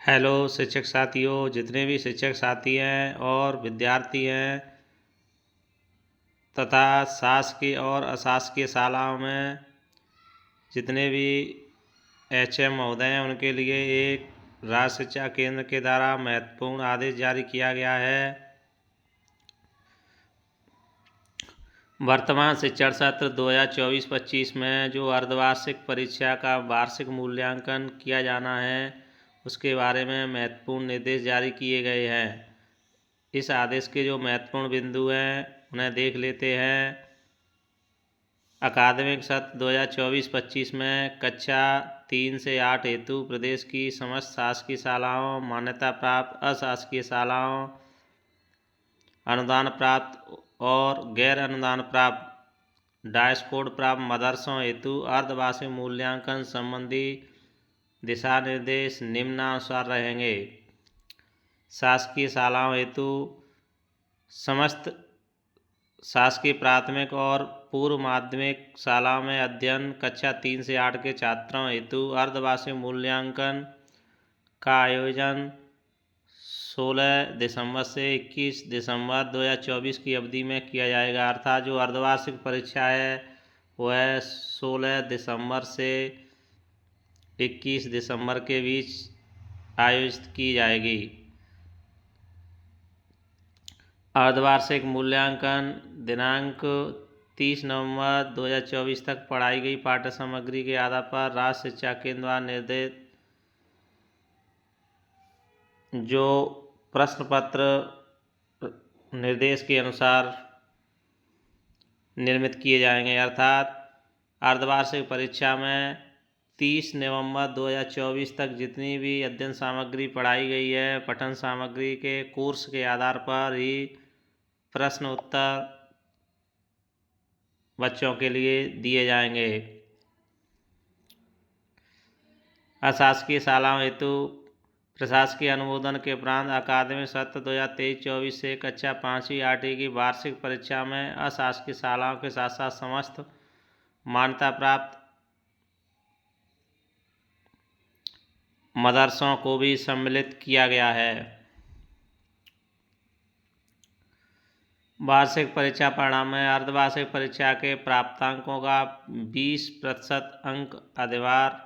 Hello शिक्षक साथियों, जितने भी शिक्षक साथी हैं और विद्यार्थी हैं तथा शासकीय और अशासकीय शालाओं में जितने भी एचएम महोदय हैं उनके लिए एक राज्य शिक्षा केंद्र के द्वारा महत्वपूर्ण आदेश जारी किया गया है। वर्तमान शिक्षण सत्र 2024-25 में जो अर्धवार्षिक परीक्षा का वार्षिक मूल्यांकन किया जाना है उसके बारे में महत्वपूर्ण निर्देश जारी किए गए हैं। इस आदेश के जो महत्वपूर्ण बिंदु हैं उन्हें देख लेते हैं। अकादमिक सत्र 2024-25 में कक्षा 3 से 8 हेतु प्रदेश की समस्त शासकीय शालाओं, मान्यता प्राप्त अशासकीय शालाओं, अनुदान प्राप्त और गैर अनुदान प्राप्त डायस्कोड प्राप्त मदरसों हेतु अर्धवार्षिक मूल्यांकन संबंधी दिशा निर्देश निम्नानुसार रहेंगे। शासकीय शालाओं हेतु समस्त शासकीय प्राथमिक और पूर्व माध्यमिक शालाओं में अध्ययन कक्षा 3 से 8 के छात्रों हेतु अर्धवार्षिक मूल्यांकन का आयोजन 16 दिसंबर से 21 दिसंबर 2024 की अवधि में किया जाएगा। अर्थात जो अर्धवार्षिक परीक्षा है वह 16 दिसंबर से 21 दिसंबर के बीच आयोजित की जाएगी। अर्धवार्षिक मूल्यांकन दिनांक 30 नवंबर 2024 तक पढ़ाई गई पाठ्य सामग्री के आधार पर राज्य शिक्षा केंद्र द्वारा निर्धारित जो प्रश्न पत्र निर्देश के अनुसार निर्मित किए जाएंगे। अर्थात अर्धवार्षिक परीक्षा में 30 नवंबर 2024 तक जितनी भी अध्ययन सामग्री पढ़ाई गई है पठन सामग्री के कोर्स के आधार पर ही प्रश्न उत्तर बच्चों के लिए दिए जाएंगे। अशासकीय शालाओं हेतु प्रशासकीय अनुमोदन के उपरांत अकादमिक सत्र 2023-24 से कक्षा 5वीं 8वीं की वार्षिक परीक्षा में अशासकीय शालाओं के साथ साथ समस्त मान्यता प्राप्त मदरसों को भी सम्मिलित किया गया है। वार्षिक परीक्षा परिणाम में अर्धवार्षिक परीक्षा के प्राप्तांकों का 20% अंक अधिभार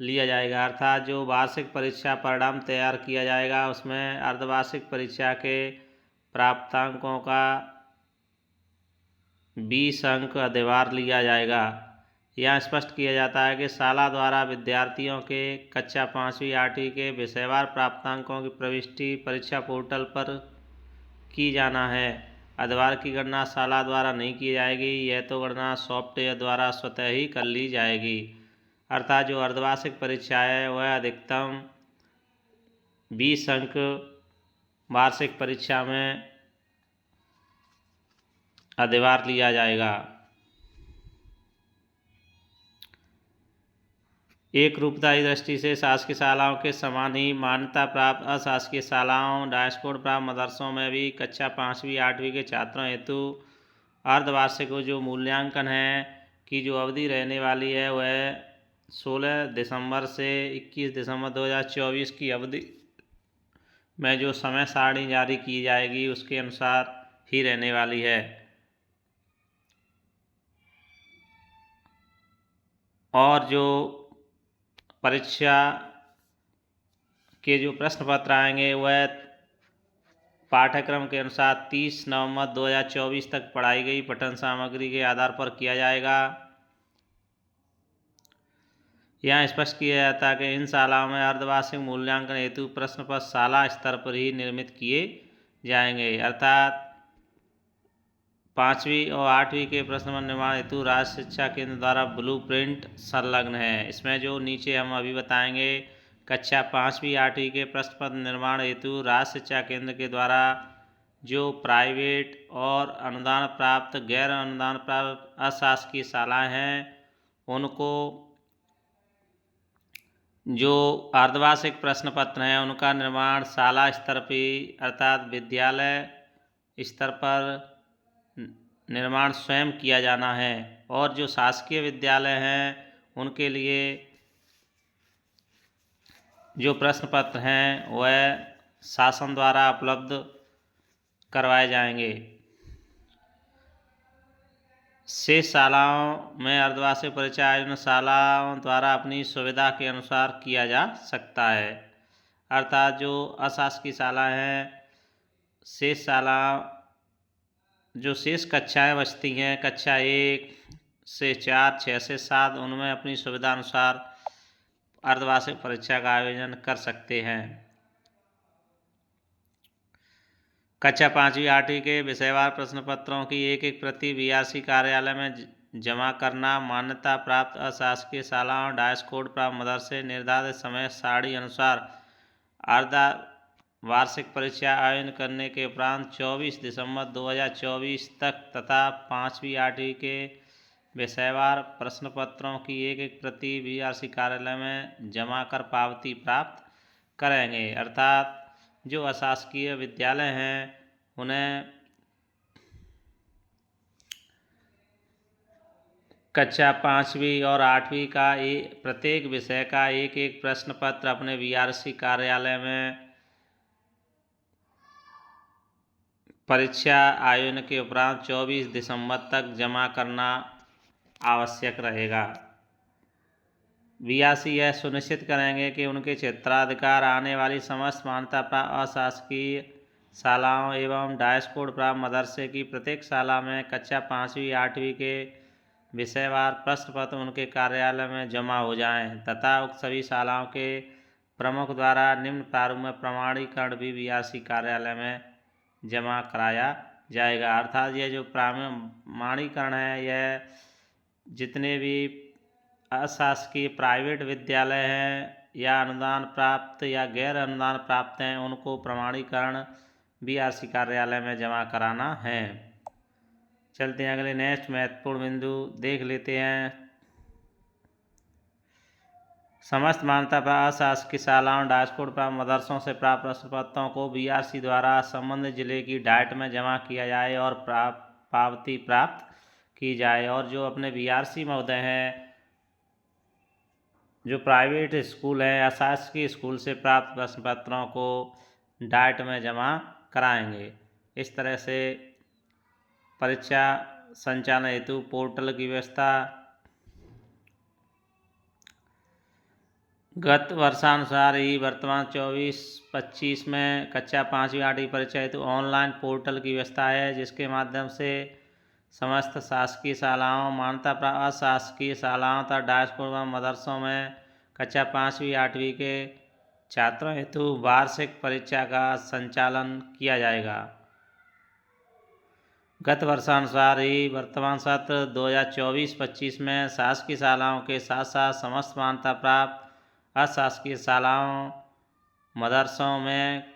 लिया जाएगा। अर्थात जो वार्षिक परीक्षा परिणाम तैयार किया जाएगा उसमें अर्धवार्षिक परीक्षा के प्राप्तांकों का 20 अंक अधिभार लिया जाएगा। यहाँ स्पष्ट किया जाता है कि शाला द्वारा विद्यार्थियों के कक्षा 5वीं 8वीं के विषयवार प्राप्तांकों की प्रविष्टि परीक्षा पोर्टल पर की जाना है। अधिभार की गणना शाला द्वारा नहीं की जाएगी, यह तो गणना सॉफ्टवेयर द्वारा स्वतः ही कर ली जाएगी। अर्थात जो अर्धवार्षिक परीक्षा है वह अधिकतम 20 अंक वार्षिक परीक्षा में अधिभार लिया जाएगा। एक रूपता की दृष्टि से शासकीय शालाओं के समान ही मान्यता प्राप्त अशासकीय शालाओं डायस्कोड प्राप्त मदरसों में भी कक्षा 5वीं 8वीं के छात्रों हेतु अर्धवार्षिक जो मूल्यांकन है की जो अवधि रहने वाली है वह 16 दिसंबर से 21 दिसंबर 2024 की अवधि में जो समय सारणी जारी की जाएगी उसके अनुसार ही रहने वाली है। और जो परीक्षा के जो प्रश्न पत्र आएंगे वह पाठ्यक्रम के अनुसार 30 नवंबर 2024 तक पढ़ाई गई पठन सामग्री के आधार पर किया जाएगा। यहाँ स्पष्ट किया जाता है कि इन शालाओं में अर्धवार्षिक मूल्यांकन हेतु प्रश्न पत्र शाला स्तर पर ही निर्मित किए जाएंगे। अर्थात 5वीं और 8वीं के प्रश्न पत्र निर्माण हेतु राज्य शिक्षा केंद्र द्वारा ब्लूप्रिंट संलग्न है। इसमें जो नीचे हम अभी बताएंगे कक्षा 5वीं 8वीं के प्रश्न पत्र निर्माण हेतु राज्य शिक्षा केंद्र के द्वारा जो प्राइवेट और अनुदान प्राप्त गैर अनुदान प्राप्त अशासकीय शालाएँ हैं उनको जो अर्धवार्षिक प्रश्न पत्र हैं उनका निर्माण शाला स्तर पर अर्थात विद्यालय स्तर पर निर्माण स्वयं किया जाना है। और जो शासकीय विद्यालय हैं उनके लिए जो प्रश्न पत्र हैं वह शासन द्वारा उपलब्ध करवाए जाएंगे। शेष शालाओं में अर्धवार्षिक परीक्षा आयोजन शालाओं द्वारा अपनी सुविधा के अनुसार किया जा सकता है। अर्थात जो अशासकीय शाला हैं, शेष शाला जो शेष कक्षाएं बचती हैं, कक्षा 1 से 4, 6 से 7, उनमें अपनी सुविधा अनुसार अर्धवार्षिक परीक्षा का आयोजन कर सकते हैं। कक्षा 5वीं 8वीं के विषयवार प्रश्न पत्रों की एक प्रति बीआरसी कार्यालय में जमा करना। मान्यता प्राप्त अशासकीय शालाओं, डायस कोड प्राप्त मदरसे निर्धारित समय सारणी अनुसार अर्धा वार्षिक परीक्षा आयोजन करने के उपरांत 24 दिसंबर 2024 तक तथा 5वीं 8वीं के विषयवार प्रश्न पत्रों की एक प्रति बीआरसी कार्यालय में जमा कर पावती प्राप्त करेंगे। अर्थात जो अशासकीय विद्यालय हैं उन्हें कक्षा 5वीं और 8वीं का प्रत्येक विषय का एक प्रश्न पत्र अपने बीआरसी कार्यालय में परीक्षा आयोजन के उपरांत 24 दिसंबर तक जमा करना आवश्यक रहेगा। बीआरसी यह सुनिश्चित करेंगे कि उनके क्षेत्राधिकार आने वाली समस्त मान्यता प्राप्त अशासकीय शालाओं एवं डायस कोड प्राप्त मदरसे की प्रत्येक शाला में कक्षा 5वीं 8वीं के विषयवार प्रश्न पत्र उनके कार्यालय में जमा हो जाएं तथा उक्त सभी शालाओं के प्रमुख द्वारा निम्न प्रारूप में प्रमाणीकरण भी बीआरसी कार्यालय में जमा कराया जाएगा। अर्थात यह जो प्रमाणीकरण है, यह जितने भी अशासकीय प्राइवेट विद्यालय हैं या अनुदान प्राप्त या गैर अनुदान प्राप्त हैं, उनको प्रमाणीकरण बीआरसी कार्यालय में जमा कराना है। चलते हैं अगले नेक्स्ट महत्वपूर्ण बिंदु देख लेते हैं। समस्त मान्यता प्राप्त अशासकीय शालाओं, डायस कोड प्राप्त मदरसों से प्राप्त प्रश्न पत्रों को बीआरसी द्वारा संबंधित जिले की डाइट में जमा किया जाए और पावती प्राप्त की जाए। और जो अपने बीआरसी महोदय हैं, जो प्राइवेट स्कूल हैं, अशासकीय स्कूल से प्राप्त प्रश्न पत्रों को डाइट में जमा कराएंगे। इस तरह से परीक्षा संचालन हेतु पोर्टल की व्यवस्था गत वर्षानुसार ही वर्तमान 24-25 में कक्षा 5वीं 8वीं परीक्षा हेतु ऑनलाइन पोर्टल की व्यवस्था है, जिसके माध्यम से समस्त शासकीय शालाओं, मान्यता प्राप्त अशासकीय शालाओं तथा डायस कोड मदरसों में कक्षा 5वीं 8वीं के छात्रों हेतु वार्षिक परीक्षा का संचालन किया जाएगा। गत वर्षानुसार ही वर्तमान सत्र 2024-25 में शासकीय शालाओं के साथ साथ समस्त मान्यता प्राप्त अशासकीय शालाओं, मदरसों में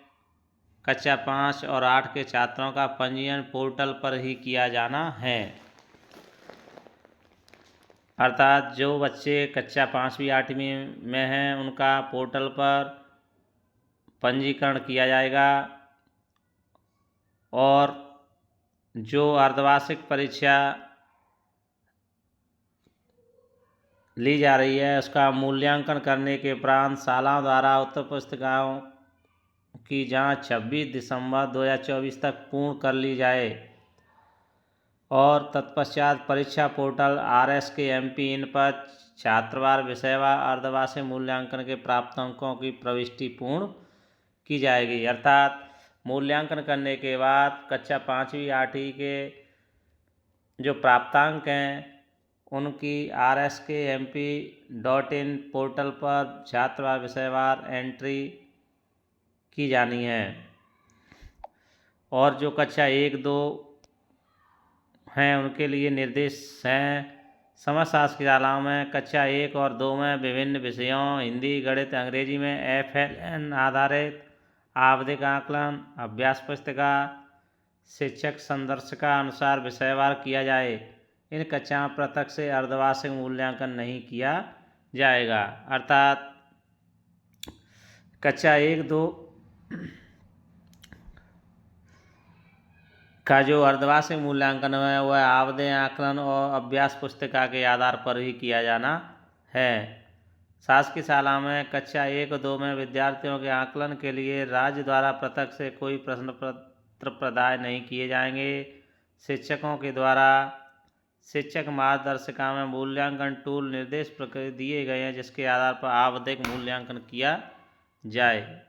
कक्षा 5 और 8 के छात्रों का पंजीयन पोर्टल पर ही किया जाना है। अर्थात जो बच्चे कक्षा 5वीं 8वीं में हैं, उनका पोर्टल पर पंजीकरण किया जाएगा और जो अर्धवार्षिक परीक्षा ली जा रही है उसका मूल्यांकन करने के उपरांत शालाओं द्वारा उत्तर पुस्तिकाओं की जांच 26 दिसंबर 2024 तक पूर्ण कर ली जाए और तत्पश्चात परीक्षा पोर्टल RSKMP इन पर छात्रवार विषयवार अर्धवार्षिक मूल्यांकन के प्राप्त अंकों की प्रविष्टि पूर्ण की जाएगी। अर्थात मूल्यांकन करने के बाद कक्षा 5वीं 8वीं के जो प्राप्तांक हैं उनकी RSKMP.in पोर्टल पर छात्रवार विषयवार एंट्री की जानी है और जो कक्षा 1-2 हैं उनके लिए निर्देश हैं। समस्त शासकीय शालाओं में कक्षा 1 और 2 में विभिन्न विषयों हिंदी, गणित, अंग्रेजी में FLN आधारित आवधिक आकलन, अभ्यास पुस्तिका, शिक्षक संदर्शिका अनुसार विषयवार किया जाए। इन कक्षाओं पृथक से अर्धवार्षिक मूल्यांकन नहीं किया जाएगा। अर्थात कक्षा 1-2 का जो अर्धवार्षिक मूल्यांकन है वह आवधि आकलन और अभ्यास पुस्तिका के आधार पर ही किया जाना है। शासकीय शाला में कक्षा 1 और 2 में विद्यार्थियों के आकलन के लिए राज्य द्वारा पृथक से कोई प्रश्न पत्र प्रदान नहीं किए जाएंगे। शिक्षकों के द्वारा शिक्षक मार्गदर्शिका में मूल्यांकन टूल निर्देश प्रक्रिया दिए गए हैं, जिसके आधार पर आवधिक मूल्यांकन किया जाए।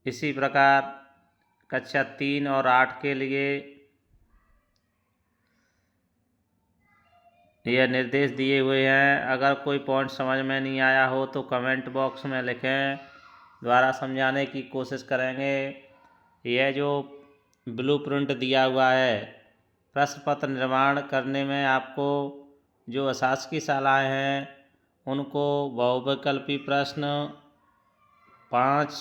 इसी प्रकार कक्षा 3 और 8 के लिए यह निर्देश दिए हुए हैं। अगर कोई पॉइंट समझ में नहीं आया हो तो कमेंट बॉक्स में लिखें, द्वारा समझाने की कोशिश करेंगे। यह जो ब्लूप्रिंट दिया हुआ है, प्रश्न पत्र निर्माण करने में आपको जो अशासकीय शालाएँ हैं उनको बहुविकल्पी प्रश्न 5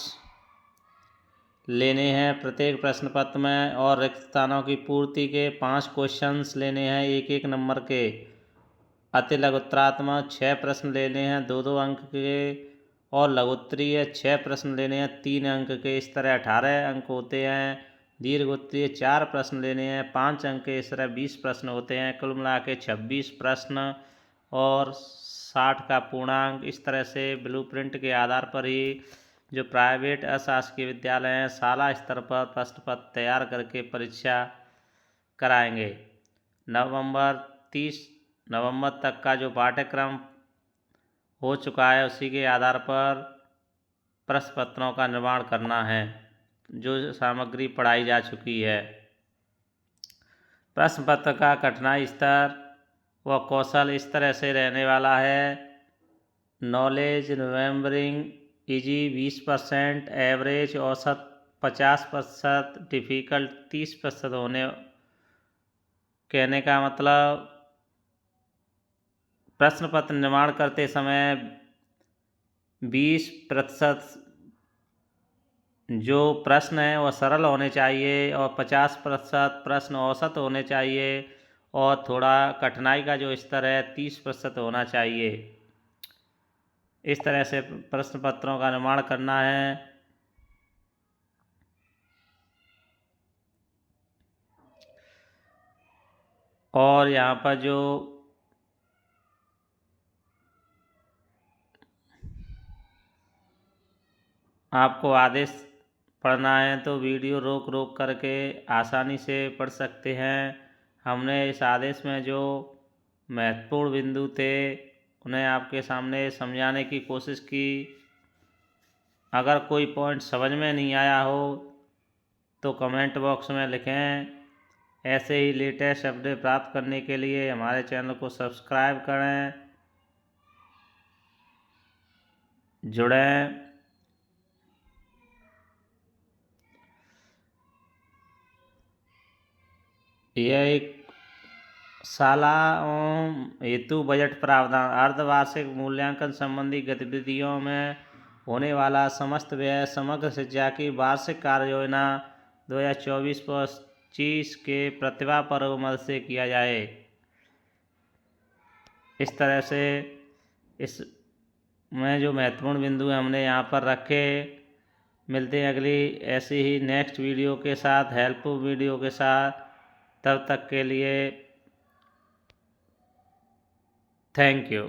लेने हैं प्रत्येक प्रश्न पत्र में, और रिक्त स्थानों की पूर्ति के 5 क्वेश्चंस लेने हैं 1-1 नंबर के। अति लघुत्तरात्मक 6 प्रश्न लेने हैं 2-2 अंक के, और लघुत्तरीय 6 प्रश्न लेने हैं 3 अंक के। इस तरह 18 अंक होते हैं। दीर्घोत्तरीय 4 प्रश्न लेने हैं 5 अंक के। इस तरह 20 प्रश्न होते हैं। कुल मिला के 26 प्रश्न और 60 का पूर्णांक। इस तरह से ब्लूप्रिंट के आधार पर ही जो प्राइवेट अशासकीय विद्यालय हैं शाला स्तर पर प्रश्न पत्र तैयार करके परीक्षा कराएंगे। 30 नवंबर तक का जो पाठ्यक्रम हो चुका है उसी के आधार पर प्रश्न पत्रों का निर्माण करना है, जो सामग्री पढ़ाई जा चुकी है। प्रश्न पत्र का कठिनाई स्तर व कौशल इस तरह से रहने वाला है। नॉलेज रिमेम्बरिंग इजी 20%, एवरेज औसत 50%, डिफ़िकल्ट 30% होने। कहने का मतलब प्रश्न पत्र निर्माण करते समय 20% जो प्रश्न हैं वह सरल होने चाहिए और 50% प्रश्न औसत होने चाहिए, और थोड़ा कठिनाई का जो स्तर है 30% होना चाहिए। इस तरह से प्रश्न पत्रों का निर्माण करना है। और यहाँ पर जो आपको आदेश पढ़ना है तो वीडियो रोक रोक करके आसानी से पढ़ सकते हैं। हमने इस आदेश में जो महत्वपूर्ण बिंदु थे उन्हें आपके सामने समझाने की कोशिश की। अगर कोई पॉइंट समझ में नहीं आया हो तो कमेंट बॉक्स में लिखें। ऐसे ही लेटेस्ट अपडेट प्राप्त करने के लिए हमारे चैनल को सब्सक्राइब करें, जुड़ें। यह एक शालाओं हेतु बजट प्रावधान अर्धवार्षिक मूल्यांकन संबंधी गतिविधियों में होने वाला समस्त व्यय समग्र शिक्षा की वार्षिक कार्य योजना 2024-25 के प्रतिभा पर्व मद से किया जाए। इस तरह से इस में जो महत्वपूर्ण बिंदु है हमने यहाँ पर रखे। मिलते हैं अगली ऐसी ही नेक्स्ट वीडियो के साथ, हेल्पफुल वीडियो के साथ। तब तक के लिए थैंक यू।